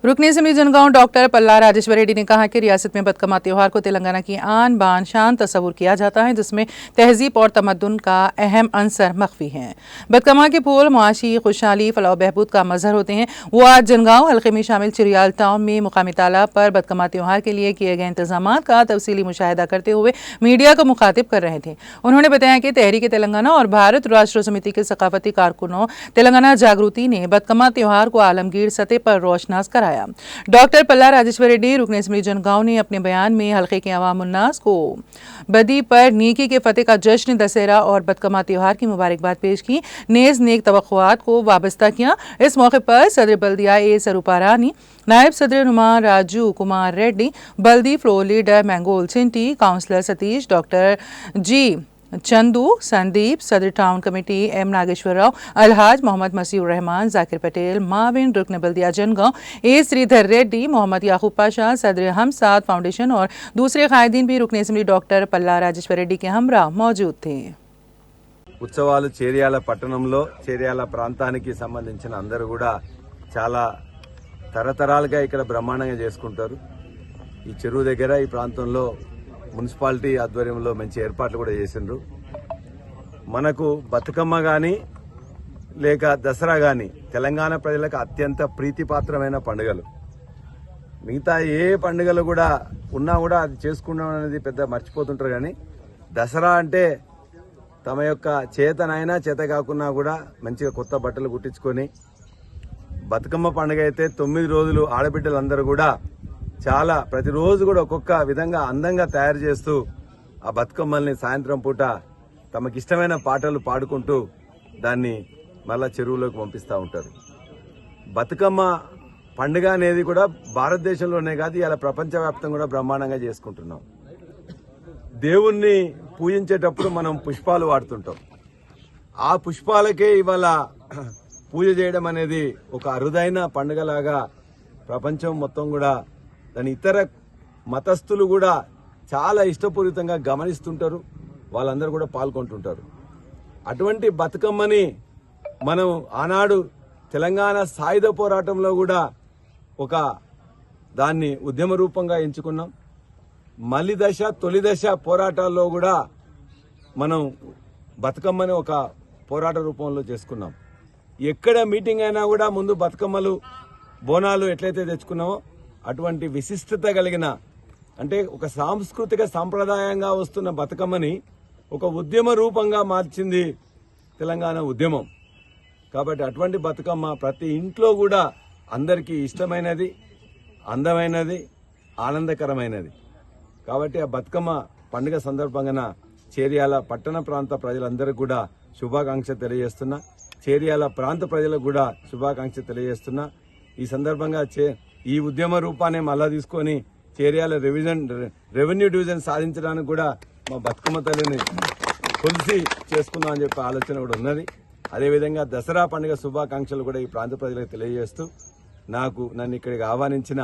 रुकनी assembly Jangaon doctor पल्ला राजेश्वर रेड्डी ने कहा कि रियासत में बदकमा त्यौहार को तेलंगाना की आन बान शान तस्वुर किया जाता है, जिसमें तहजीब और तमद्दुन का अहम अंसर मख्फी है। बदकमा के फूल मुआशी खुशहाली फलाह बहबूद का मजहर होते हैं। वो आज जनगांव हल्के में शामिल चिरियाल टाउन में मुकामी तालाब पर बदकमा त्यौहार के लिए किए गए इंतजाम का तफसीली मुशाहिदा करते हुए मीडिया को मुखातिब कर रहे थे। उन्होंने बताया कि तहरीक तेलंगाना और भारत राष्ट्र समिति के सकाफती कारकुनों तेलंगाना जागृति ने बदकमा त्यौहार को आलमगीर सतह पर रोशनास कराया। डॉक्टर पल्ला राजेश्वर रेड्डी रुकन असेंबली जनगांव ने अपने बयान में हल्के के अवाम उन्नास को बदी पर नेकी के फतेह का जश्न दशहरा और बदकमा त्यौहार की मुबारकबाद पेश की, नेज नेक तवक्कुआत को वाबस्ता किया। इस मौके पर सदर बल्दिया ए सरूपारानी, नायब सदर नुमा राजू कुमार रेड्डी, बल्दी फ्लोर लीडर मैंगोल चिंटी, councillor Satish, doctor G Chandu, Sandeep, सदर town committee M Nageswara Rao, अलहाज मोहम्मद मसीउर रहमान, जाकिर पटेल, माविन रुकन बल्दिया जनगांव ए श्रीधर रेड्डी, मोहम्मद याकूब पाशा, सदर हम साथ फाउंडेशन और दूसरे कायदीन भी रुकन असेंबली डॉक्टर पल्ला राजेश्वर रेड्डी के हमरा मौजूद थे। ఉత్సవాలు చేర్యాల పట్టణంలో చేర్యాల ప్రాంతానికి సంబంధించిన అందరూ కూడా చాలా తరతరాలుగా ఇక్కడ బ్రహ్మాండంగా చేసుకుంటారు। ఈ చెరువు దగ్గర ఈ ప్రాంతంలో మున్సిపాలిటీ ఆధ్వర్యంలో మంచి ఏర్పాట్లు కూడా చేసిండ్రు। మనకు బతుకమ్మ గాని లేక దసరా గాని తెలంగాణ ప్రజలకు అత్యంత ప్రీతిపాత్రమైన పండుగలు। మిగతా ఏ పండుగలు కూడా ఉన్నా కూడా అది చేసుకున్నాం అనేది పెద్ద మర్చిపోతుంటారు, కానీ దసరా అంటే తమ యొక్క చేతనైనా చేత కాకున్నా కూడా మంచిగా కొత్త బట్టలు కుట్టించుకొని, బతుకమ్మ పండుగ అయితే 9 రోజులు ఆడబిడ్డలందరూ కూడా చాలా ప్రతిరోజు కూడా ఒక్కొక్క విధంగా అందంగా తయారు చేస్తూ ఆ బతుకమ్మల్ని సాయంత్రం పూట తమకిష్టమైన పాటలు పాడుకుంటూ దాన్ని మళ్ళా చెరువులోకి పంపిస్తూ ఉంటారు। బతుకమ్మ పండుగ అనేది కూడా భారతదేశంలోనే కాదు, ఇలా ప్రపంచవ్యాప్తంగా కూడా బ్రహ్మాండంగా చేసుకుంటున్నాం। దేవుణ్ణి పూజించేటప్పుడు మనం పుష్పాలు వాడుతుంటాం। ఆ పుష్పాలకే ఇవాళ పూజ చేయడం అనేది ఒక అరుదైన పండుగలాగా ప్రపంచం మొత్తం కూడా దాని ఇతర మతస్థులు కూడా చాలా ఇష్టపూరితంగా గమనిస్తుంటారు, వాళ్ళందరూ కూడా పాల్గొంటుంటారు। అటువంటి బతుకమ్మని మనం ఆనాడు తెలంగాణ సాయుధ పోరాటంలో కూడా ఒక దాన్ని ఉద్యమ రూపంగా ఎంచుకున్నాం। మలి దశ తొలి దశ పోరాటాల్లో కూడా మనం బతుకమ్మని ఒక పోరాట రూపంలో చేసుకున్నాం। ఎక్కడ మీటింగ్ అయినా కూడా ముందు బతుకమ్మలు బోనాలు ఎట్లయితే తెచ్చుకున్నామో అటువంటి విశిష్టత కలిగిన, అంటే ఒక సాంస్కృతిక సాంప్రదాయంగా వస్తున్న బతుకమ్మని ఒక ఉద్యమ రూపంగా మార్చింది తెలంగాణ ఉద్యమం। కాబట్టి అటువంటి బతుకమ్మ ప్రతి ఇంట్లో కూడా అందరికీ ఇష్టమైనది, అందమైనది, ఆనందకరమైనది। కాబట్టి ఆ బతుకమ్మ పండుగ సందర్భంగా చేర్యాల పట్టణ ప్రాంత ప్రజలందరికీ కూడా శుభాకాంక్ష తెలియజేస్తున్నా, చేర్యాల ప్రాంత ప్రజలకు కూడా శుభాకాంక్ష తెలియజేస్తున్నా। ఈ సందర్భంగా ఈ ఉద్యమ రూపాన్ని మళ్ళా తీసుకొని చేర్యాల రెవెన్యూ డివిజన్ సాధించడానికి కూడా మా బతుకమ్మ తల్లిని కొలిసి చేసుకుందాం అని చెప్పి ఆలోచన కూడా ఉన్నది। అదేవిధంగా దసరా పండుగ శుభాకాంక్షలు కూడా ఈ ప్రాంత ప్రజలకు తెలియజేస్తూ నన్ను ఇక్కడికి ఆహ్వానించిన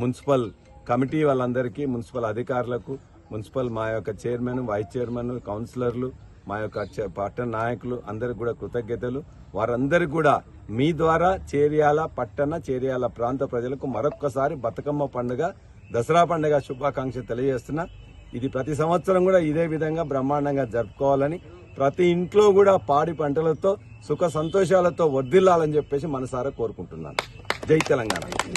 మున్సిపల్ కమిటీ వాళ్ళందరికీ, మున్సిపల్ అధికారులకు, మున్సిపల్ మా యొక్క చైర్మన్, వైస్ చైర్మన్, కౌన్సిలర్లు, మా యొక్క పట్టణ నాయకులు అందరికి కూడా కృతజ్ఞతలు। వారందరికీ కూడా మీ ద్వారా చేర్యాల పట్టణ చేర్యాల ప్రాంత ప్రజలకు మరొక్కసారి బతుకమ్మ పండుగ దసరా పండుగ శుభాకాంక్ష తెలియజేస్తున్నా। ఇది ప్రతి సంవత్సరం కూడా ఇదే విధంగా బ్రహ్మాండంగా జరుపుకోవాలని, ప్రతి ఇంట్లో కూడా పాడి పంటలతో సుఖ సంతోషాలతో వర్ధిల్లాలని చెప్పేసి మనసారా కోరుకుంటున్నాను। జై తెలంగాణ।